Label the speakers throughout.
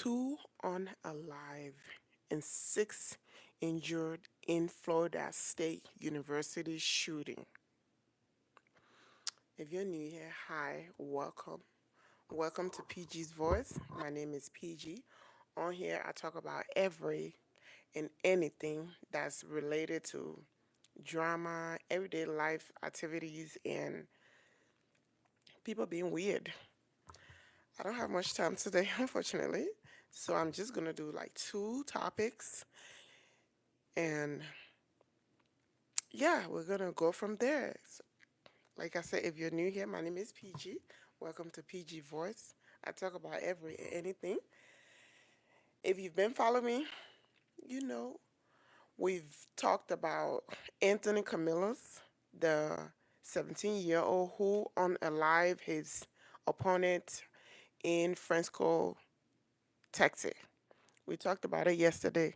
Speaker 1: Two unalive and six injured in Florida State University shooting. If you're new here, hi, welcome. Welcome to PG's Voice. My name is PG. On here, I talk about every and anything that's related to drama, everyday life activities, and people being weird. I don't have much time today, unfortunately. So I'm just going to do like two topics. And yeah, we're going to go from there. So, like I said, if you're new here, my name is PG. Welcome to PG Voice. I talk about every anything. If you've been following me, you know we've talked about Anthony Camillus, the 17-year-old who unalived his opponent in Fresco, Texas. We talked about it yesterday.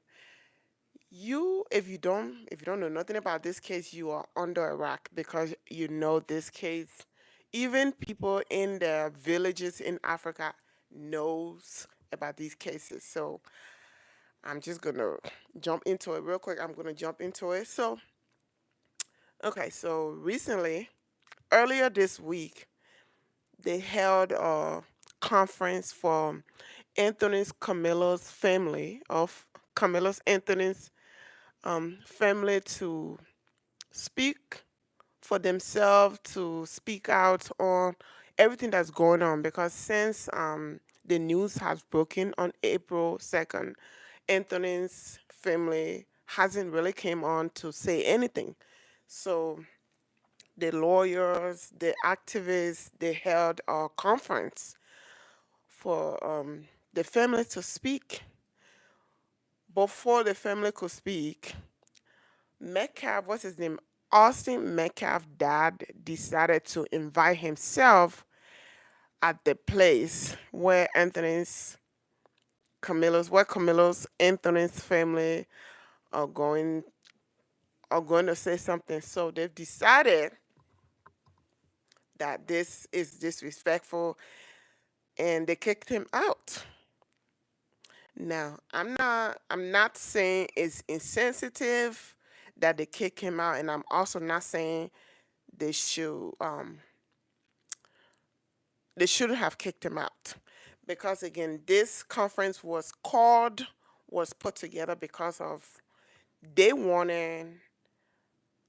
Speaker 1: If you don't know nothing about this case, you are under a rock because you know this case. Even people in the villages in Africa knows about these cases. So I'm just gonna jump into it real quick. I'm gonna jump into it. So okay, so recently, earlier this week, they held a conference for Anthony's Camilo's family of Camilo's Anthony's family to speak for themselves, to speak out on everything that's going on, because since the news has broken on April 2nd, Anthony's family hasn't really came on to say anything. So the lawyers, the activists, they held a conference for the family to speak. Before the family could speak, Metcalf, what's his name? Austin Metcalf dad decided to invite himself at the place where Camilo's Anthony's family are going are going to say something. So they've decided that this is disrespectful and they kicked him out. Now, I'm not saying it's insensitive that they kick him out, and I'm also not saying they should they shouldn't have kicked him out, because again this conference was put together because of they wanted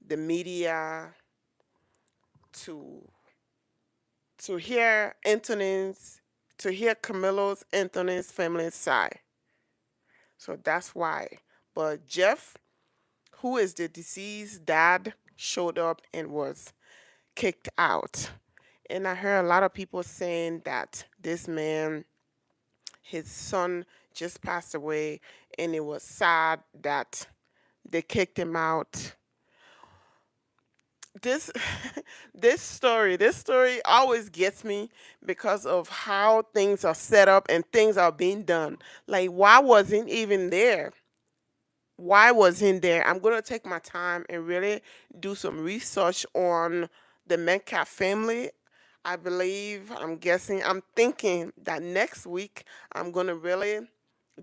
Speaker 1: the media to to hear Anthony's to hear Camilo's Anthony's family's side. So that's why. But Jeff, who is the deceased dad, showed up and was kicked out. And I heard a lot of people saying that this man, his son just passed away, and it was sad that they kicked him out. This this story always gets me because of how things are set up and things are being done. Like, why wasn't even there? Why wasn't there? I'm gonna take my time and really do some research on the Metcalf family. I believe, I'm guessing, I'm thinking that next week I'm gonna really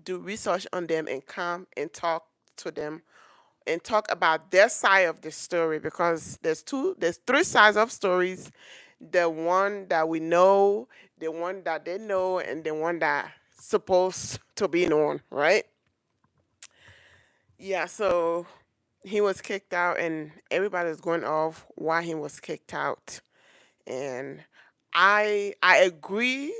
Speaker 1: do research on them and come and talk to them and talk about their side of the story, because there's three sides of stories: the one that we know, the one that they know, and the one that supposed to be known, right? Yeah, so he was kicked out and everybody's going off why he was kicked out. And I agree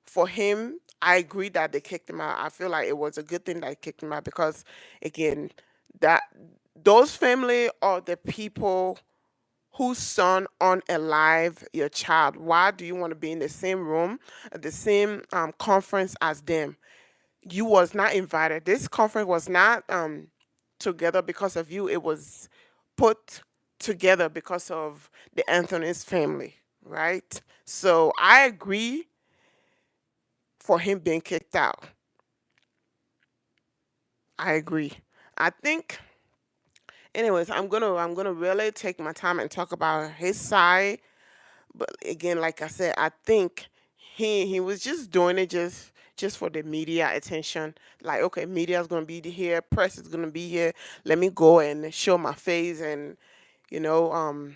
Speaker 1: for him. I agree that they kicked him out. I feel like it was a good thing that they kicked him out, because again, that those family are the people whose son unalive your child. Why do you want to be in the same room, at the same conference as them? You was not invited. This conference was not together because of you. It was put together because of the Anthony's family, right? So I agree for him being kicked out. I agree. I think, anyways, I'm gonna really take my time and talk about his side. But again, like I said, I think he was just doing it just for the media attention. Like, okay, media's gonna be here, press is gonna be here. Let me go and show my face and you know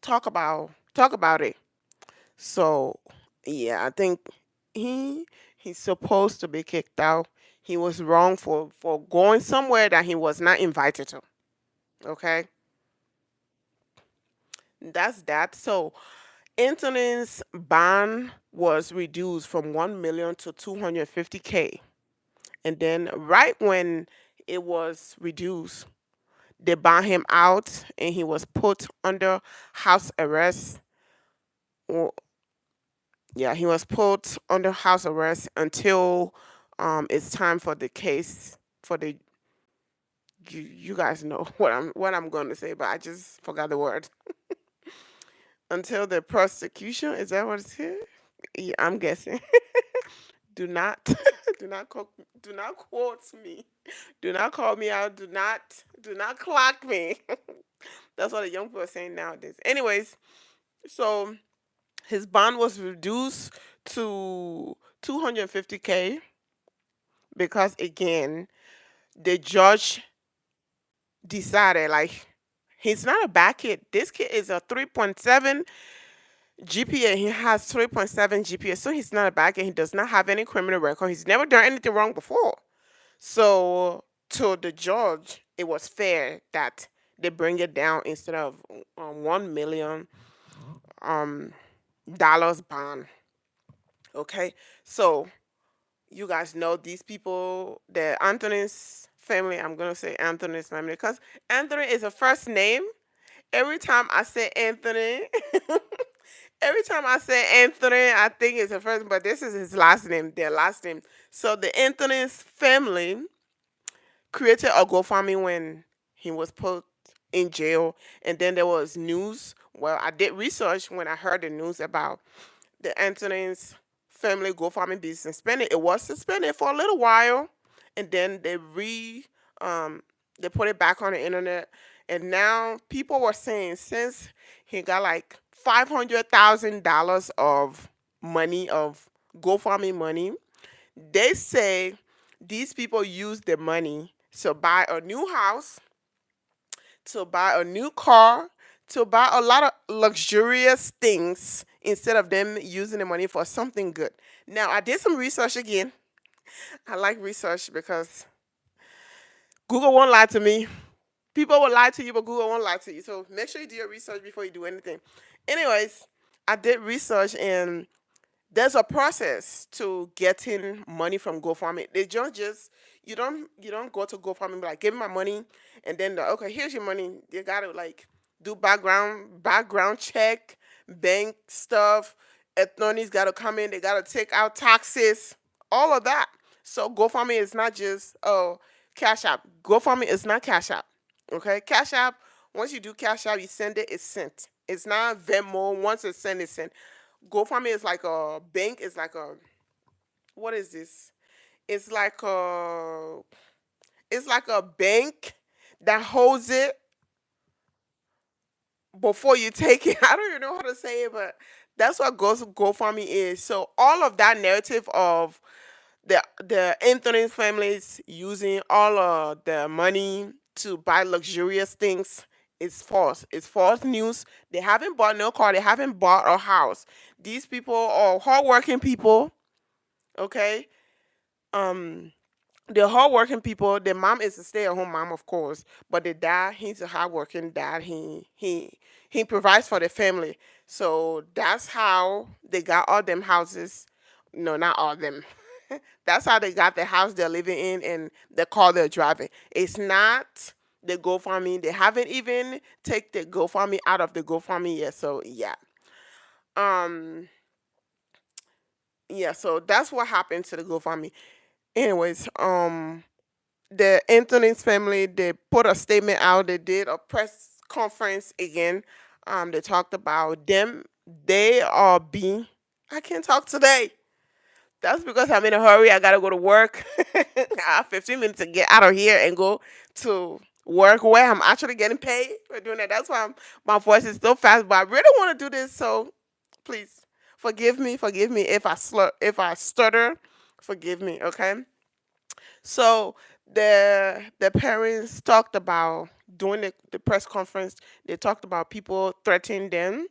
Speaker 1: talk about it. So yeah, I think he he's supposed to be kicked out. He was wrong for going somewhere that he was not invited to. Okay, that's that. So Anthony's bond was reduced from 1 million to 250K, and then right when it was reduced, they bought him out, and he was put under house arrest. Or yeah, he was put under house arrest until it's time for the case for the you guys know what I'm going to say, but I just forgot the word. Until the prosecution, is that what it's here? Yeah, I'm guessing. Do not do not quote me. Do not call me out. Do not clock me. That's what the young people are saying nowadays. Anyways, so his bond was reduced to 250K because again, the judge decided like he's not a bad kid. This kid is a 3.7 GPA. He has 3.7 GPA, so he's not a bad kid. He does not have any criminal record. He's never done anything wrong before. So to the judge, it was fair that they bring it down instead of 1 million um dollars bond. Okay, so you guys know these people, the Anthony's family. I'm gonna say Anthony's family because Anthony is a first name. Every time I say Anthony, every time I say Anthony, I think it's a first, but this is his last name, their last name. So the Anthony's family created a GoFundMe when he was put in jail, and then there was news. Well, I did research when I heard the news about the Anthony's family GoFundMe be suspended. It was suspended for a little while, and then um they put it back on the internet, and now people were saying since he got like $500,000 of money of GoFundMe money, they say these people use the money to buy a new house, to buy a new car, to buy a lot of luxurious things instead of them using the money for something good. Now, I did some research again. I like research because Google won't lie to me. People will lie to you, but Google won't lie to you. So make sure you do your research before you do anything. Anyways, I did research, and there's a process to getting money from GoFundMe. They don't just you don't go to GoFundMe and be like, give me my money, and then okay, here's your money. You gotta like do background check, bank stuff. Attorneys gotta come in. They gotta take out taxes, all of that. So GoFundMe is not just Cash App. GoFundMe is not Cash App. Okay, Cash App. Once you do Cash App, you send it. It's sent. It's not Venmo. Once it's sent, it's sent. GoFundMe is like a bank. It's like a what is this? It's like a it's like a bank that holds it before you take it. I don't even know how to say it, but that's what GoFundMe is. So all of that narrative of the Anthony families using all of the money to buy luxurious things is false. It's false news. They haven't bought no car. They haven't bought a house. These people are hardworking people. Okay, um, they're hardworking people. The mom is a stay-at-home mom, of course, but the dad, he's a hardworking dad. He provides for the family. So that's how they got all them houses. No, not all them. That's how they got the house they're living in and the car they're driving. It's not the GoFundMe. They haven't even take the GoFundMe out of the GoFundMe yet. So um, yeah. So that's what happened to the GoFundMe. Anyways, the Anthony's family, they put a statement out. They did a press conference again. They talked about them. They are being. I can't talk today. That's because I'm in a hurry. I gotta go to work. I have 15 minutes to get out of here and go to work where I'm actually getting paid for doing that. That's why my voice is so fast. But I really want to do this. So please forgive me if if I stutter. Forgive me, okay? So the parents talked about during the press conference. They talked about people threatening them,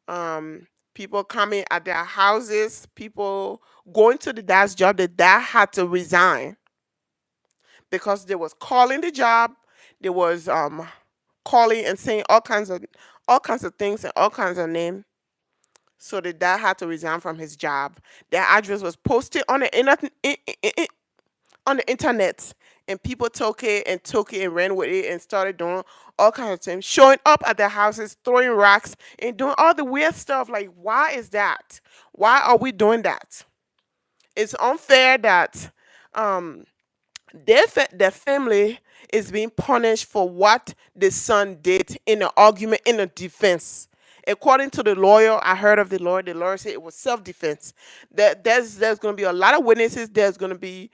Speaker 1: um, people coming at their houses, people going to the dad's job. The dad had to resign because they was calling the job. They was calling and saying all kinds of things and all kinds of names. So the dad had to resign from his job. Their address was posted on the on the internet, and people took it and ran with it and started doing all kinds of things, showing up at their houses, throwing rocks and doing all the weird stuff. Like, why is that? Why are we doing that? It's unfair that um their family is being punished for what the son did in an argument, in a defense. According to the lawyer, I heard of the lawyer said it was self-defense. That there's going to be a lot of witnesses. There's going to be,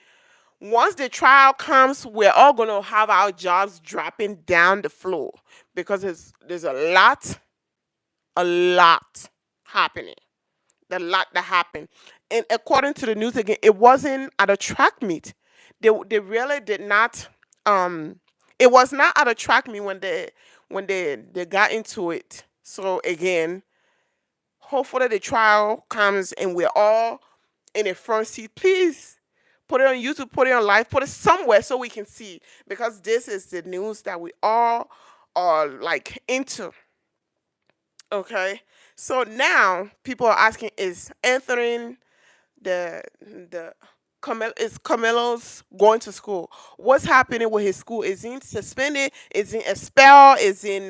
Speaker 1: once the trial comes, we're all going to have our jobs dropping down the floor because there's a lot happening. The lot that happened. And according to the news again, it wasn't at a track meet. They really did not. Um, it was not at a track meet when they got into it. So again, hopefully the trial comes and we're all in a front seat. Please put it on YouTube, put it on live, put it somewhere so we can see, because this is the news that we all are like into. Okay, so now people are asking: is Anthony the is Carmelo's going to school? What's happening with his school? Is he suspended? Is he expelled? Is he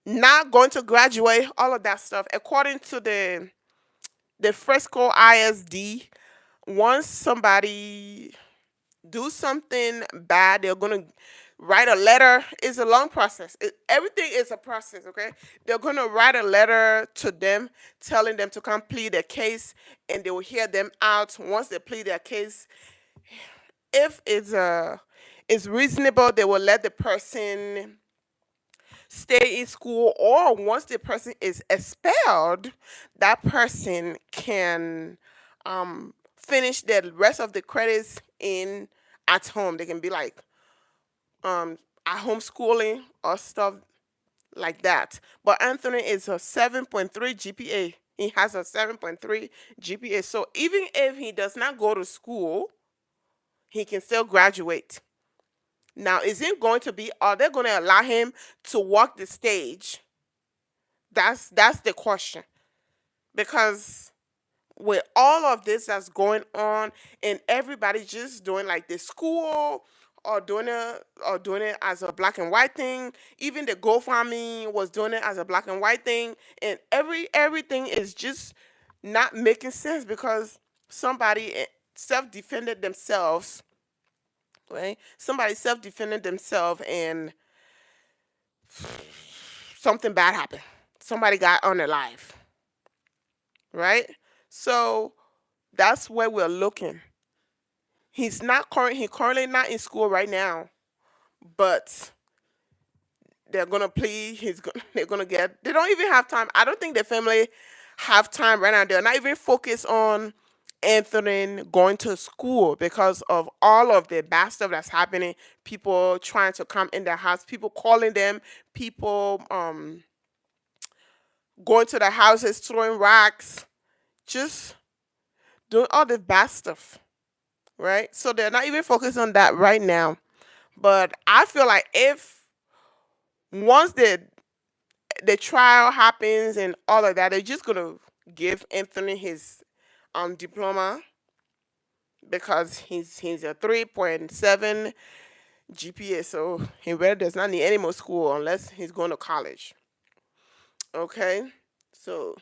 Speaker 1: not going to graduate? All of that stuff. According to the Fresco ISD, once somebody do something bad, they're gonna write a letter. It's a long process. Everything is a process, okay? They're gonna write a letter to them, telling them to come plead their case, and they will hear them out. Once they plead their case, if it's reasonable, they will let the person stay in school, or once the person is expelled, that person can finish the rest of the credits in at home. They can be like at homeschooling or stuff like that. But Anthony is a 7.3 GPA. He has a 7.3 GPA. So even if he does not go to school, he can still graduate. Now, is it going to be, are they going to allow him to walk the stage? That's the question. Because with all of this that's going on, and everybody just doing like the school, or doing it as a black and white thing. Even the GoFundMe was doing it as a black and white thing, and everything is just not making sense because somebody self defended themselves, right? Somebody self defended themselves, and something bad happened. Somebody got unalive, right? So that's where we're looking. He currently not in school right now, but they're gonna plead. They're gonna get. They don't even have time. I don't think the family have time right now. They're not even focused on Anthony going to school because of all of the bad stuff that's happening. People trying to come in their house. People calling them. People going to their houses, throwing rocks, just doing all the bad stuff. Right. So they're not even focused on that right now. But I feel like if once the trial happens and all of that, they're just gonna give Anthony his diploma because he's a 3.7 GPA, so he really does not need any more school unless he's going to college. Okay, so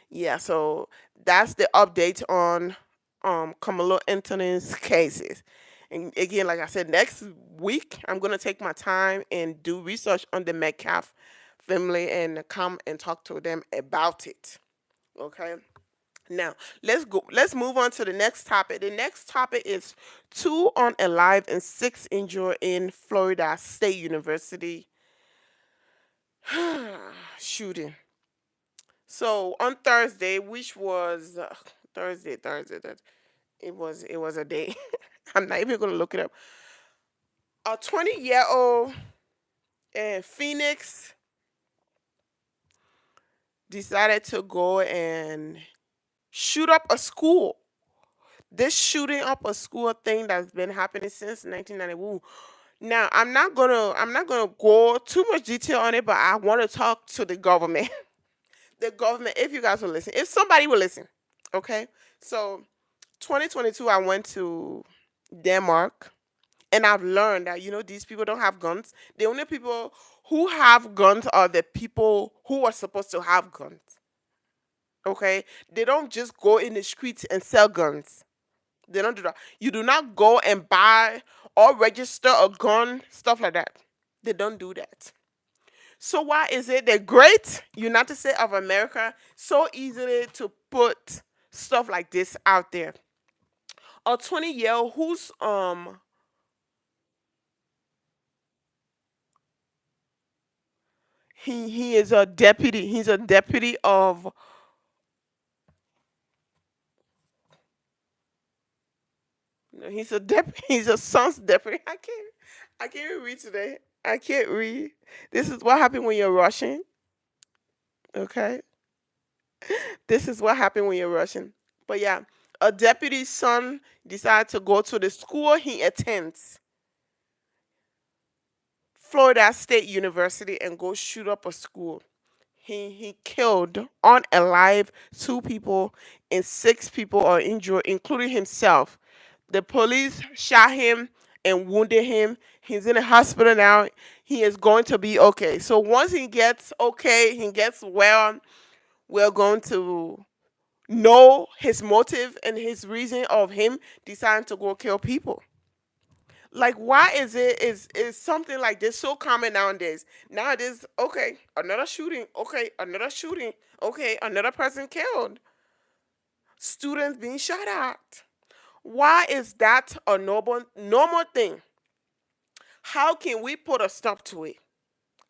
Speaker 1: yeah, so that's the update on Karmelo Anthony's cases. And again, like I said, next week I'm gonna take my time and do research on the Metcalf family and come and talk to them about it. Okay. Now let's go. Let's move on to the next topic. The next topic is two unalive and six injured in Florida State University shooting. So on Thursday, which was Thursday, it was a day. I'm not even gonna look it up. A 20-year-old in Phoenix decided to go and shoot up a school. This shooting up a school thing that's been happening since 1990. Ooh. Now I'm not gonna go too much detail on it, but I want to talk to the government. The government, if you guys will listen, if somebody will listen, okay. So 2022, I went to Denmark, and I've learned that these people don't have guns. The only people who have guns are the people who are supposed to have guns. Okay, they don't just go in the streets and sell guns. They don't do that. You do not go and buy or register a gun, stuff like that. They don't do that. So why is it the great United States of America so easily to put stuff like this out there? A 20-year old who's he is a deputy. He's a deputy of no, he's a deputy. He's a son's deputy. I can't even read today. I can't read. This is what happened when you're rushing. Okay, this is what happened when you're rushing. But yeah, a deputy's son decided to go to the school he attends, Florida State University, and go shoot up a school. He killed unalive two people and six people are injured, including himself. The police shot him and wounded him. He's in the hospital now. He is going to be okay. So once he gets okay, he gets well, we're going to know his motive and his reason of him deciding to go kill people. Like, why is something like this so common nowadays? Nowadays, okay, another shooting, okay, another shooting, okay, another person killed, students being shot at. Why is that a normal thing? How can we put a stop to it?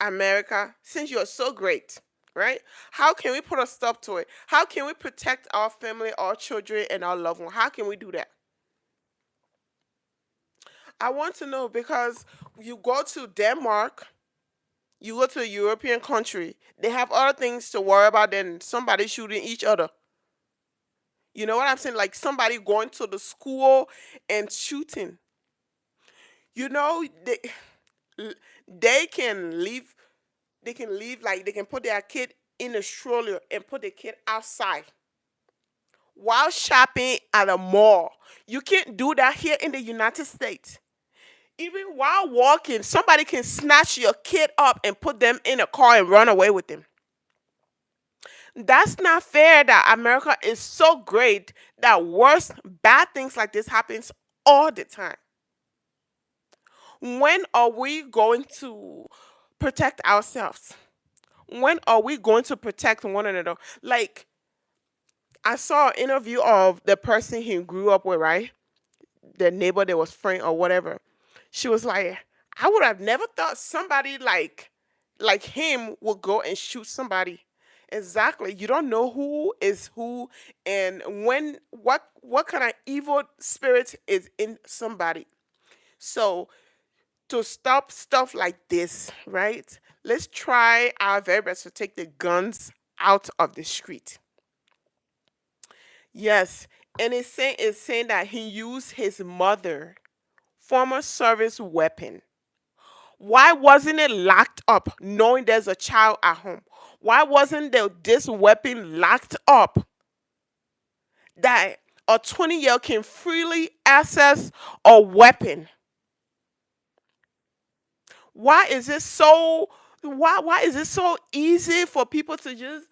Speaker 1: America, since you're so great, right? How can we put a stop to it? How can we protect our family, our children, and our loved ones? How can we do that? I want to know because you go to Denmark, you go to a European country, they have other things to worry about than somebody shooting each other. You know what I'm saying? Like somebody going to the school and shooting. You know, they can leave. They can leave like they can put their kid in a stroller and put the kid outside while shopping at a mall. You can't do that here in the United States. Even while walking, somebody can snatch your kid up and put them in a car and run away with them. That's not fair that America is so great that worse bad things like this happens all the time. When are we going to protect ourselves? When are we going to protect one another? Like I saw an interview of the person he grew up with, right? The neighbor that was friend or whatever. She was like, I would have never thought somebody like him would go and shoot somebody. Exactly. You don't know who is who and when what kind of evil spirit is in somebody. So to stop stuff like this, right? Let's try our very best to take the guns out of the street. Yes, and it's saying that he used his mother, former service weapon. Why wasn't it locked up, knowing there's a child at home? Why wasn't this weapon locked up that a 20-year can freely access a weapon? Why is it so? Why is it so easy for people to just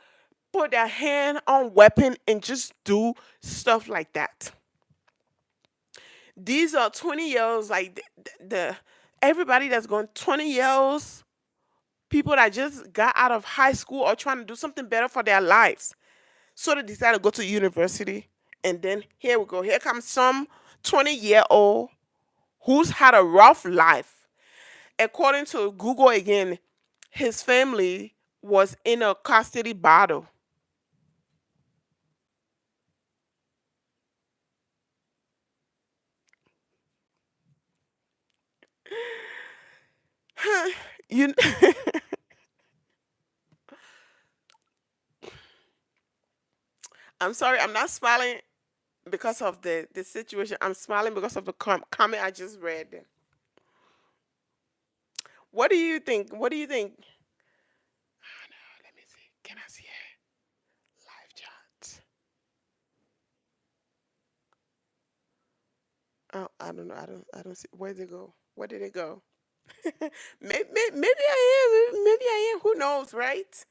Speaker 1: put their hand on weapon and just do stuff like that? These are 20 years, like the everybody that's going 20 years, people that just got out of high school or trying to do something better for their lives. So they decide to go to university, and then here we go. Here comes some 20-year-old who's had a rough life. According to Google again, his family was in a custody battle. you I'm sorry, I'm not smiling because of the situation. I'm smiling because of the comment I just read. What do you think? What do you think? Oh, no, let me see. Can I see it? Live chat. Oh, I don't know. I don't see. Where did it go? Where did it go? Maybe I am. Maybe I am. Who knows, right?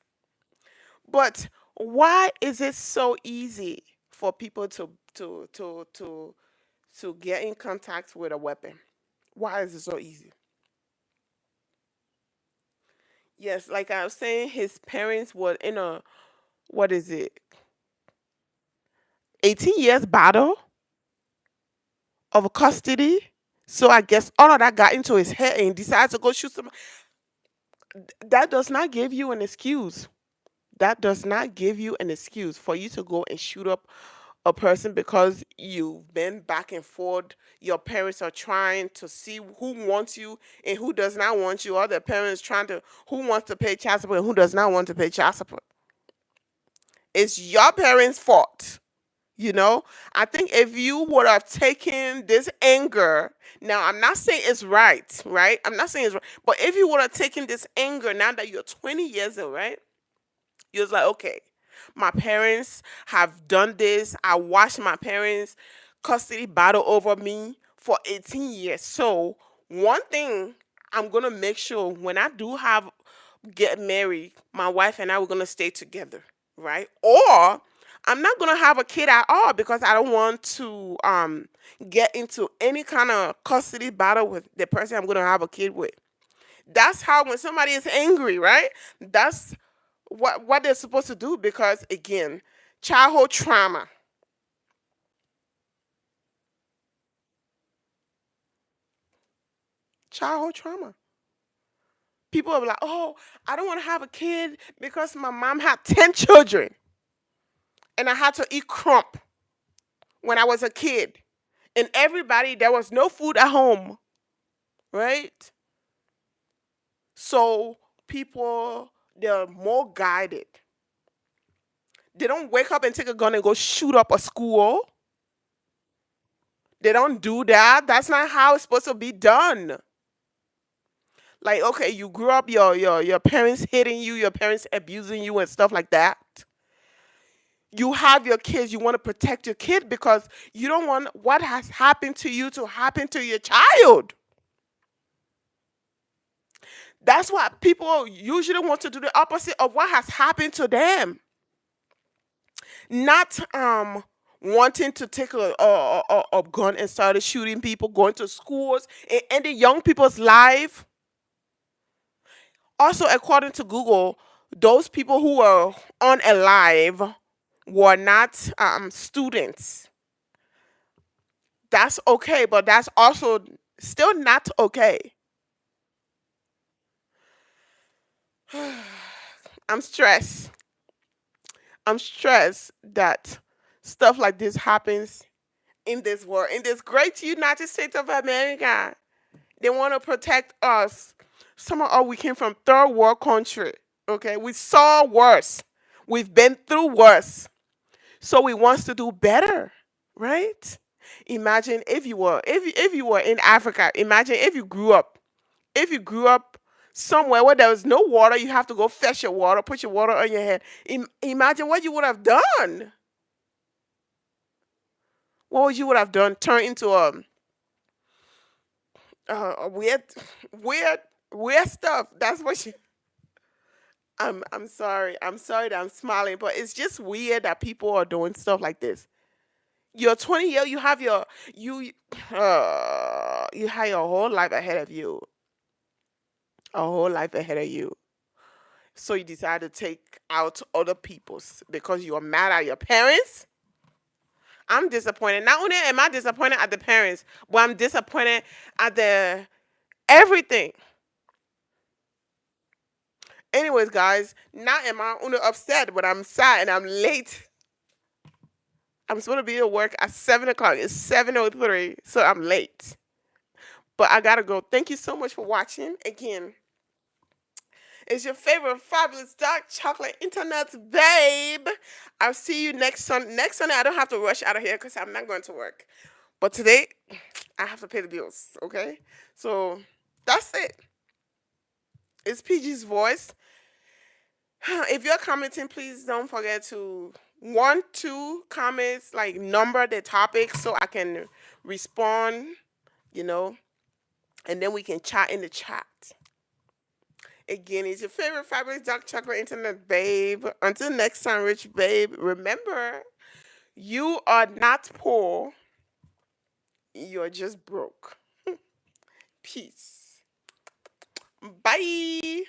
Speaker 1: But why is it so easy for people to get in contact with a weapon? Why is it so easy? Yes, like I was saying, his parents were in a, what is it, 18 years battle of custody. So I guess all of that got into his head and he decided to go shoot some. That does not give you an excuse. That does not give you an excuse for you to go and shoot up a person because you've been back and forth. Your parents are trying to see who wants you and who does not want you. Or the parents trying to who wants to pay child support and who does not want to pay child support. It's your parents' fault. You know, I think if you would have taken this anger, now I'm not saying it's right, right? I'm not saying it's right, but if you would have taken this anger now that you're 20 years old, right? You're like, okay, my parents have done this. I watched my parents custody battle over me for 18 years. So one thing I'm gonna make sure when I do have get married, my wife and I were gonna stay together, right? Or I'm not gonna have a kid at all because I don't want to get into any kind of custody battle with the person I'm gonna have a kid with. That's how when somebody is angry, right? That's what they're supposed to do because again, childhood trauma. Childhood trauma. People are like, oh, I don't want to have a kid because my mom had 10 children and I had to eat crump when I was a kid. And everybody, there was no food at home, right? So people, they're more guided. They don't wake up and take a gun and go shoot up a school. They don't do that. That's not how it's supposed to be done. Like, okay, you grew up, your parents hitting you, your parents abusing you and stuff like that. You have your kids, you want to protect your kid because you don't want what has happened to you to happen to your child. That's why people usually want to do the opposite of what has happened to them. Not wanting to take a gun and started shooting people, going to schools and ending young people's life. Also, according to Google, those people who were on alive were not students. That's okay, but that's also still not okay. I'm stressed. I'm stressed that stuff like this happens in this world, in this great United States of America. They want to protect us. Some of us, we came from third world country. Okay, we saw worse. We've been through worse. So we wants to do better, right? Imagine if you were in Africa. Imagine if you grew up somewhere where there was no water, you have to go fetch your water, put your water on your head. Imagine what you would have done. What would you would have done? Turn into a weird, weird stuff. That's what you. I'm sorry. I'm sorry that I'm smiling, but it's just weird that people are doing stuff like this. You're 20 years. You you have your whole life ahead of you. A whole life ahead of you. So you decide to take out other people's because you're mad at your parents. I'm disappointed. Not only am I disappointed at the parents, but I'm disappointed at the everything. Anyways, guys, not am I only upset, but I'm sad and I'm late. I'm supposed to be at work at 7 o'clock. It's 7:03, so I'm late. But I gotta go. Thank you so much for watching again. It's your favorite fabulous dark chocolate internet babe. I'll see you next Sunday. Next Sunday, I don't have to rush out of here because I'm not going to work. But today, I have to pay the bills. Okay, so that's it. It's PG's voice. If you're commenting, please don't forget to one, two comments, like number the topic so I can respond, you know, and then we can chat in the chat. Again, it's your favorite fabulous dark chocolate internet babe. Until next time, rich babe, remember, you are not poor, you're just broke. Peace. Bye.